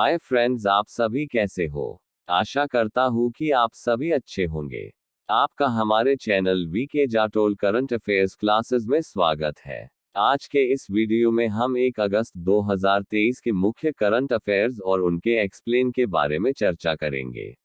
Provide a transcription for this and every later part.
Hi friends, आप सभी कैसे हो। आशा करता हूँ कि आप सभी अच्छे होंगे। आपका हमारे चैनल वीके जाटोल करंट अफेयर्स क्लासेस में स्वागत है। आज के इस वीडियो में हम 1 अगस्त 2023 के मुख्य करंट अफेयर्स और उनके एक्सप्लेन के बारे में चर्चा करेंगे।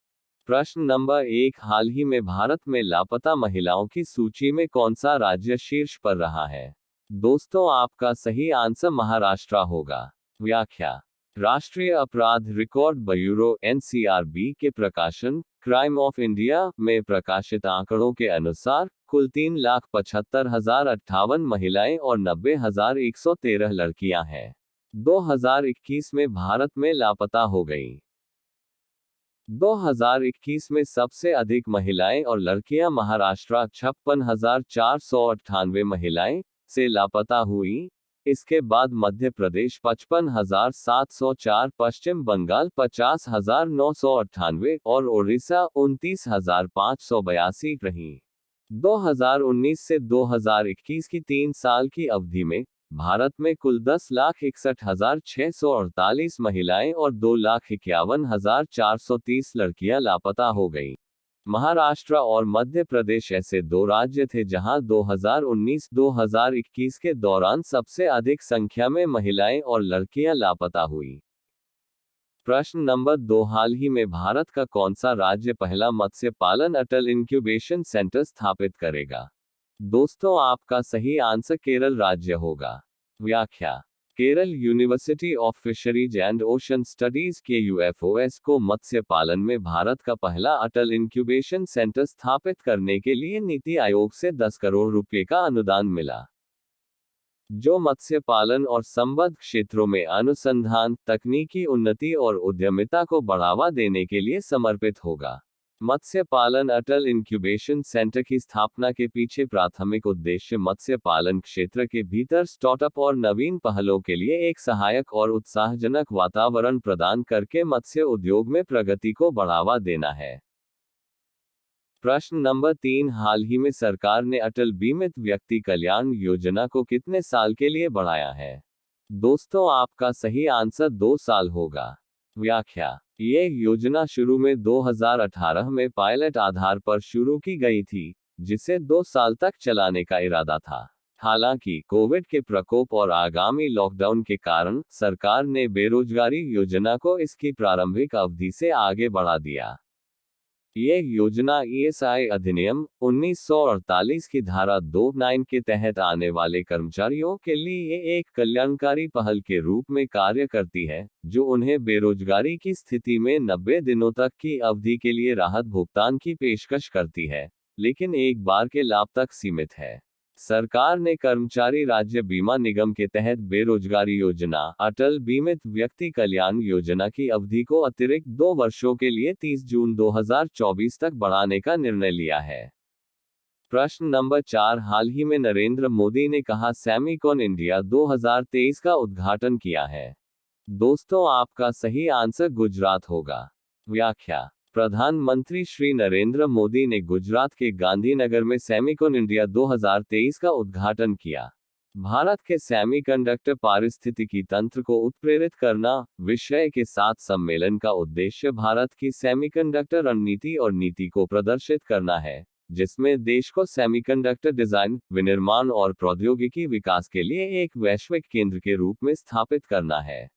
प्रश्न नंबर 1, हाल ही में भारत में लापता महिलाओं की सूची में कौन सा राज्य शीर्ष पर रहा है। दोस्तों, आपका सही आंसर महाराष्ट्र होगा। व्याख्या: राष्ट्रीय अपराध रिकॉर्ड ब्यूरो एनसीआरबी के प्रकाशन क्राइम ऑफ इंडिया में प्रकाशित आंकड़ों के अनुसार कुल 3,75,058 महिलाएं और 90,113 लड़कियां हैं 2021 में भारत में लापता हो गईं। 2021 में सबसे अधिक महिलाएं और लड़कियां महाराष्ट्र 56,498 महिलाएं से लापता हुई। इसके बाद मध्य प्रदेश 55,704, पश्चिम बंगाल 50,998 और उड़ीसा 29,582 रहीं। 2019 से 2021 की 3 साल की अवधि में भारत में कुल 10,61,648 महिलाएं और 2,51,430 लड़कियां लापता हो गईं। महाराष्ट्र और मध्य प्रदेश ऐसे दो राज्य थे जहां 2019-2021 के दौरान सबसे अधिक संख्या में महिलाएं और लड़कियां लापता हुई। प्रश्न नंबर 2, हाल ही में भारत का कौन सा राज्य पहला मत्स्य पालन अटल इंक्यूबेशन सेंटर स्थापित करेगा। दोस्तों, आपका सही आंसर केरल राज्य होगा। व्याख्या: Kerala university of fisheries and ocean studies KUFOS को मत्स्य पालन में भारत का पहला अटल इंक्यूबेशन सेंटर स्थापित करने के लिए नीति आयोग से 10 करोड़ रुपए का अनुदान मिला, जो मत्स्य पालन और संबद्ध क्षेत्रों में अनुसंधान, तकनीकी उन्नति और उद्यमिता को बढ़ावा देने के लिए समर्पित होगा। मत्स्य पालन अटल इंक्यूबेशन सेंटर की स्थापना के पीछे प्राथमिक उद्देश्य मत्स्य पालन क्षेत्र के भीतर स्टार्टअप और नवीन पहलों के लिए एक सहायक और उत्साहजनक वातावरण प्रदान करके मत्स्य उद्योग में प्रगति को बढ़ावा देना है। प्रश्न नंबर 3, हाल ही में सरकार ने अटल बीमित व्यक्ति कल्याण योजना को कितने साल के लिए बढ़ाया है। दोस्तों, आपका सही आंसर 2 साल होगा। व्याख्या: ये योजना शुरू में 2018 में पायलट आधार पर शुरू की गई थी, जिसे 2 साल तक चलाने का इरादा था। हालांकि कोविड के प्रकोप और आगामी लॉकडाउन के कारण सरकार ने बेरोजगारी योजना को इसकी प्रारंभिक अवधि से आगे बढ़ा दिया। ये योजना ESI अधिनियम 1948 की धारा 29 के तहत आने वाले कर्मचारियों के लिए एक कल्याणकारी पहल के रूप में कार्य करती है, जो उन्हें बेरोजगारी की स्थिति में 90 दिनों तक की अवधि के लिए राहत भुगतान की पेशकश करती है, लेकिन एक बार के लाभ तक सीमित है। सरकार ने कर्मचारी राज्य बीमा निगम के तहत बेरोजगारी योजना अटल बीमित व्यक्ति कल्याण योजना की अवधि को अतिरिक्त 2 वर्षों के लिए 30 जून 2024 तक बढ़ाने का निर्णय लिया है। प्रश्न नंबर 4, हाल ही में नरेंद्र मोदी ने कहा सेमिकॉन इंडिया 2023 का उद्घाटन किया है। दोस्तों, आपका सही आंसर गुजरात होगा। व्याख्या: प्रधानमंत्री श्री नरेंद्र मोदी ने गुजरात के गांधीनगर में सेमिकॉन इंडिया 2023 का उद्घाटन किया। भारत के सेमीकंडक्टर पारिस्थितिकी तंत्र को उत्प्रेरित करना विषय के साथ सम्मेलन का उद्देश्य भारत की सेमीकंडक्टर रणनीति और नीति को प्रदर्शित करना है, जिसमें देश को सेमीकंडक्टर डिजाइन, विनिर्माण और प्रौद्योगिकी विकास के लिए एक वैश्विक केंद्र के रूप में स्थापित करना है।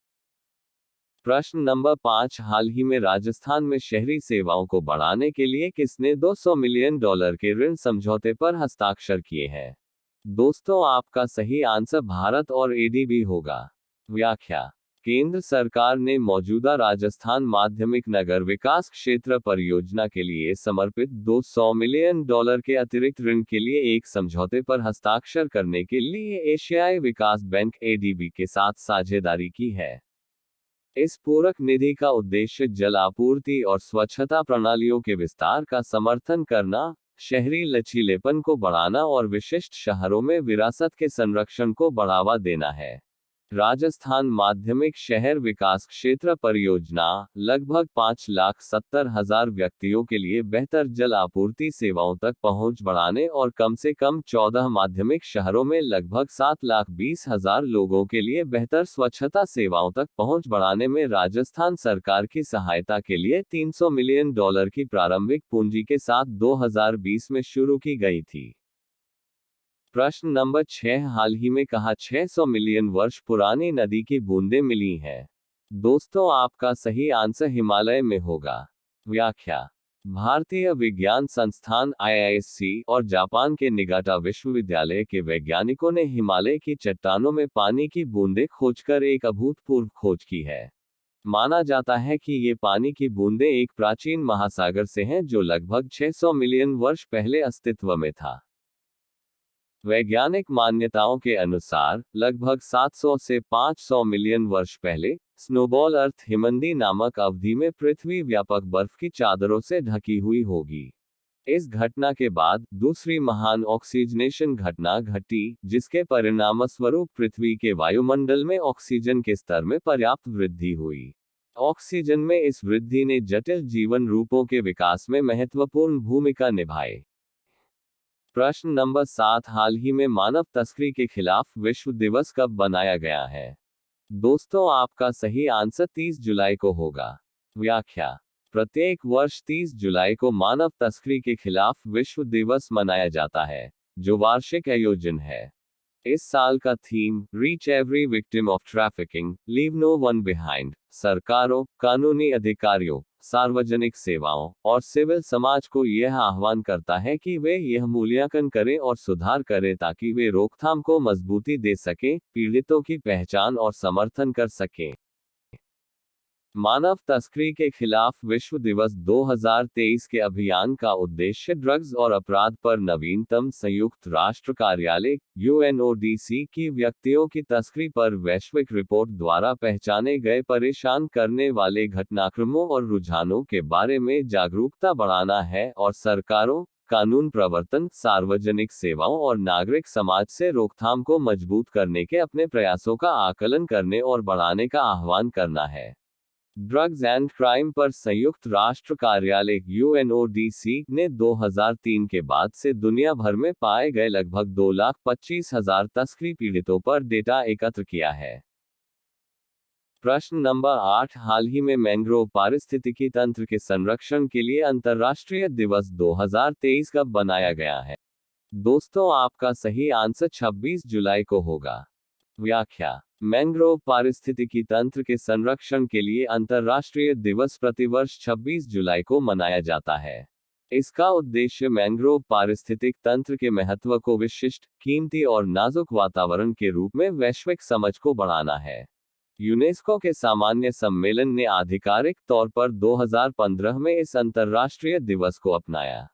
प्रश्न नंबर 5, हाल ही में राजस्थान में शहरी सेवाओं को बढ़ाने के लिए किसने $200 मिलियन के ऋण समझौते पर हस्ताक्षर किए हैं। दोस्तों, आपका सही आंसर भारत और ADB होगा। व्याख्या: केंद्र सरकार ने मौजूदा राजस्थान माध्यमिक नगर विकास क्षेत्र परियोजना के लिए समर्पित $200 मिलियन के अतिरिक्त ऋण के लिए एक समझौते पर हस्ताक्षर करने के लिए एशियाई विकास बैंक ADB के साथ साझेदारी की है। इस पूरक निधि का उद्देश्य जल आपूर्ति और स्वच्छता प्रणालियों के विस्तार का समर्थन करना, शहरी लचीलेपन को बढ़ाना और विशिष्ट शहरों में विरासत के संरक्षण को बढ़ावा देना है। राजस्थान माध्यमिक शहर विकास क्षेत्र परियोजना लगभग 5,70,000 व्यक्तियों के लिए बेहतर जल आपूर्ति सेवाओं तक पहुंच बढ़ाने और कम से कम 14 माध्यमिक शहरों में लगभग 7,20,000 लोगों के लिए बेहतर स्वच्छता सेवाओं तक पहुंच बढ़ाने में राजस्थान सरकार की सहायता के लिए $300 मिलियन की प्रारंभिक पूंजी के साथ 2020 में शुरू की गई थी। प्रश्न नंबर 6, हाल ही में कहा 600 मिलियन वर्ष पुरानी नदी की बूंदें मिली हैं? दोस्तों, आपका सही आंसर हिमालय में होगा। व्याख्या: भारतीय विज्ञान संस्थान IISc और जापान के निगाटा विश्वविद्यालय के वैज्ञानिकों ने हिमालय की चट्टानों में पानी की बूंदें खोजकर एक अभूतपूर्व खोज की है। माना जाता है कि ये पानी की बूंदें एक प्राचीन महासागर से हैं जो लगभग 600 मिलियन वर्ष पहले अस्तित्व में था। वैज्ञानिक मान्यताओं के अनुसार लगभग 700 से 500 मिलियन वर्ष पहले स्नोबॉल अर्थ हिमनदी नामक अवधि में पृथ्वी व्यापक बर्फ की चादरों से ढकी हुई होगी। इस घटना के बाद दूसरी महान ऑक्सीजनेशन घटना घटी, जिसके परिणामस्वरूप पृथ्वी के वायुमंडल में ऑक्सीजन के स्तर में पर्याप्त वृद्धि हुई। ऑक्सीजन में इस वृद्धि ने जटिल जीवन रूपों के विकास में महत्वपूर्ण भूमिका निभाई। प्रश्न नंबर 7, हाल ही में मानव तस्करी के खिलाफ विश्व दिवस कब मनाया गया है? दोस्तों, आपका सही आंसर 30 जुलाई को होगा। व्याख्या: प्रत्येक वर्ष 30 जुलाई को मानव तस्करी के खिलाफ विश्व दिवस मनाया जाता है, जो वार्षिक आयोजन है। इस साल का theme reach every victim of trafficking, leave no one behind सरकारों, कानूनी अधिकारियों, सार्वजनिक सेवाओं और सिविल समाज को यह आह्वान करता है कि वे यह मूल्यांकन करें और सुधार करें ताकि वे रोकथाम को मजबूती दे सकें, पीड़ितों की पहचान और समर्थन कर सकें। मानव तस्करी के खिलाफ विश्व दिवस 2023 के अभियान का उद्देश्य ड्रग्स और अपराध पर नवीनतम संयुक्त राष्ट्र कार्यालय UNODC की व्यक्तियों की तस्करी पर वैश्विक रिपोर्ट द्वारा पहचाने गए परेशान करने वाले घटनाक्रमों और रुझानों के बारे में जागरूकता बढ़ाना है और सरकारों, कानून प्रवर्तन, सार्वजनिक सेवाओं और नागरिक समाज से रोकथाम को मजबूत करने के अपने प्रयासों का आकलन करने और बढ़ाने का आह्वान करना है। ड्रग्स एंड क्राइम पर संयुक्त राष्ट्र कार्यालय UNODC ने 2003 के बाद से दुनिया भर में पाए गए लगभग 2,25,000 तस्करी पीड़ितों पर डेटा एकत्र किया है। प्रश्न नंबर 8, हाल ही में मैंग्रोव पारिस्थितिकी तंत्र के संरक्षण के लिए अंतर्राष्ट्रीय दिवस 2023 कब मनाया गया है? दोस्तों, आपका सही आंसर 26 जुलाई को होगा। व्याख्या: मैंग्रोव पारिस्थितिकी तंत्र के संरक्षण के लिए अंतर्राष्ट्रीय दिवस प्रतिवर्ष 26 जुलाई को मनाया जाता है। इसका उद्देश्य मैंग्रोव पारिस्थितिक तंत्र के महत्व को विशिष्ट, कीमती और नाजुक वातावरण के रूप में वैश्विक समझ को बढ़ाना है। यूनेस्को के सामान्य सम्मेलन ने आधिकारिक तौर पर 2015 में इस अंतर्राष्ट्रीय दिवस को अपनाया।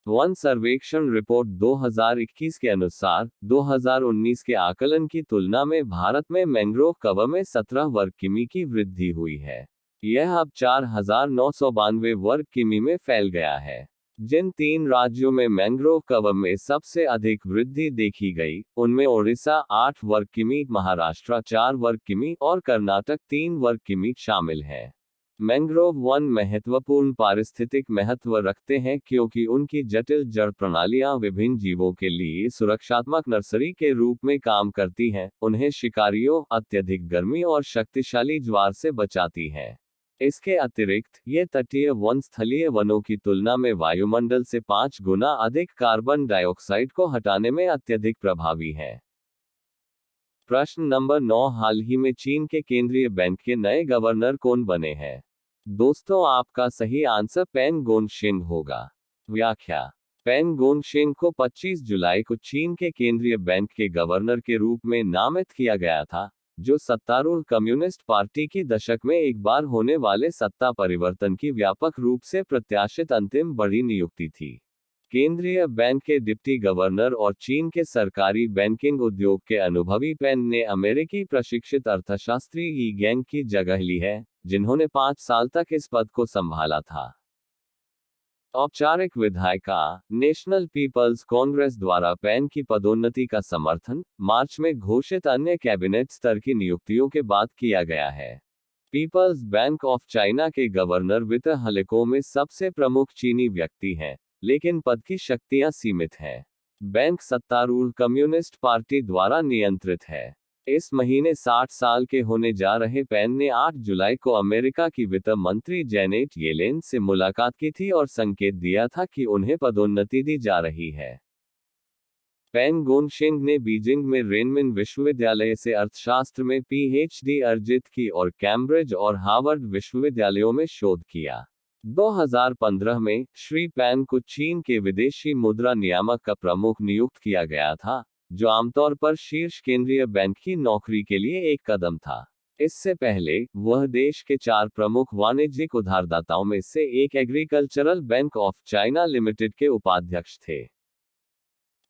वन सर्वेक्षण रिपोर्ट 2021 के अनुसार 2019 के आकलन की तुलना में भारत में मैंग्रोव कवर में 17 वर्ग किमी की वृद्धि हुई है। यह अब 4,992 वर्ग किमी में फैल गया है। जिन 3 राज्यों में मैंग्रोव कवर में सबसे अधिक वृद्धि देखी गई, उनमें ओडिशा 8 वर्ग किमी, महाराष्ट्र 4 वर्ग किमी और कर्नाटक 3 वर्ग किमी शामिल है। मैंग्रोव वन महत्वपूर्ण पारिस्थितिक महत्व रखते हैं क्योंकि उनकी जटिल जड़ प्रणालियां विभिन्न जीवों के लिए सुरक्षात्मक नर्सरी के रूप में काम करती हैं, उन्हें शिकारियों, अत्यधिक गर्मी और शक्तिशाली ज्वार से बचाती हैं। इसके अतिरिक्त, ये तटीय वन स्थलीय वनों की तुलना में वायुमंडल से 5 गुना अधिक कार्बन डाइऑक्साइड को हटाने में अत्यधिक प्रभावी हैं। प्रश्न नंबर 9, हाल ही में चीन के केंद्रीय बैंक के नए गवर्नर कौन बने हैं? दोस्तों, आपका सही आंसर पेन गोनशेंग होगा। व्याख्या: पेन गोनशेंग को 25 जुलाई को चीन के केंद्रीय बैंक के गवर्नर के रूप में नामित किया गया था, जो सत्तारूढ़ कम्युनिस्ट पार्टी की दशक में एक बार होने वाले सत्ता परिवर्तन की व्यापक रूप से प्रत्याशित अंतिम बड़ी नियुक्ति थी। केंद्रीय बैंक के डिप्टी गवर्नर और चीन के सरकारी बैंकिंग उद्योग के अनुभवी पेन ने अमेरिकी प्रशिक्षित अर्थशास्त्री यी गेंग की जगह ली है, जिन्होंने 5 साल तक इस पद को संभाला था। औपचारिक विधायिका। नेशनल पीपल्स कांग्रेस द्वारा पैन की पदोन्नति का समर्थन मार्च में घोषित अन्य कैबिनेट स्तर की नियुक्तियों के बाद किया गया है। पीपल्स बैंक ऑफ चाइना के गवर्नर वित्त हलकों में सबसे प्रमुख चीनी व्यक्ति हैं, लेकिन पद की शक्तियां सीमित हैं। बैंक सत्तारूढ़ कम्युनिस्ट पार्टी द्वारा नियंत्रित है। इस महीने 60 साल के होने जा रहे पेन ने 8 जुलाई को अमेरिका की वित्त मंत्री जैनेट येलेन से मुलाकात की थी और संकेत दिया था कि उन्हें पदोन्नति दी जा रही है। पेन गोनशिंग ने बीजिंग में रेनमिन विश्वविद्यालय से अर्थशास्त्र में पीएचडी अर्जित की और कैम्ब्रिज और हार्वर्ड विश्वविद्यालयों में शोध किया। 2015 में श्री पेन को चीन के विदेशी मुद्रा नियामक का प्रमुख नियुक्त किया गया था, जो आमतौर पर शीर्ष केंद्रीय बैंक की नौकरी के लिए एक कदम था। इससे पहले वह देश के 4 प्रमुख वाणिज्यिक उधारदाताओं में से एक agricultural bank of China limited के उपाध्यक्ष थे।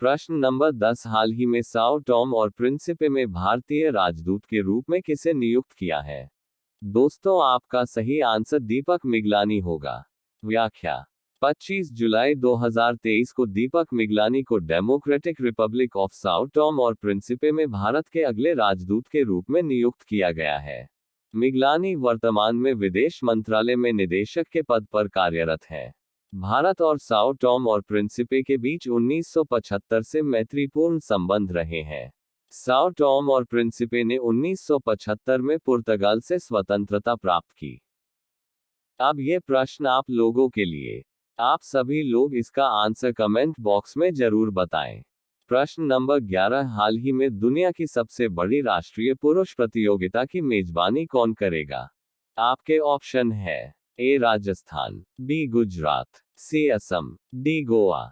प्रश्न नंबर 10 हाल ही में साओ टॉम और प्रिंसिपे में भारतीय राजदूत के रूप में किसे नियुक्त किया है? दोस्तों, आपका सही आंसर दीपक मिगलानी होगा। व्याख्या। 25 जुलाई 2023 को दीपक मिगलानी को democratic Republic of Sao Tom और प्रिंसिपे में भारत के अगले राजदूत के रूप में नियुक्त किया गया है। मिगलानी वर्तमान में विदेश मंत्रालय में निदेशक के पद पर कार्यरत हैं। भारत और साओ टॉम और प्रिंसिपे के बीच 1975 से मैत्रीपूर्ण संबंध रहे हैं। साओ टॉम और प्रिंसिपे ने 1975 में पुर्तगाल से स्वतंत्रता प्राप्त की। अब ये प्रश्न आप लोगों के लिए। आप सभी लोग इसका आंसर कमेंट बॉक्स में जरूर बताएं। प्रश्न नंबर 11 हाल ही में दुनिया की सबसे बड़ी राष्ट्रीय पुरुष प्रतियोगिता की मेजबानी कौन करेगा? आपके ऑप्शन है ए राजस्थान, बी गुजरात, सी असम, डी गोवा।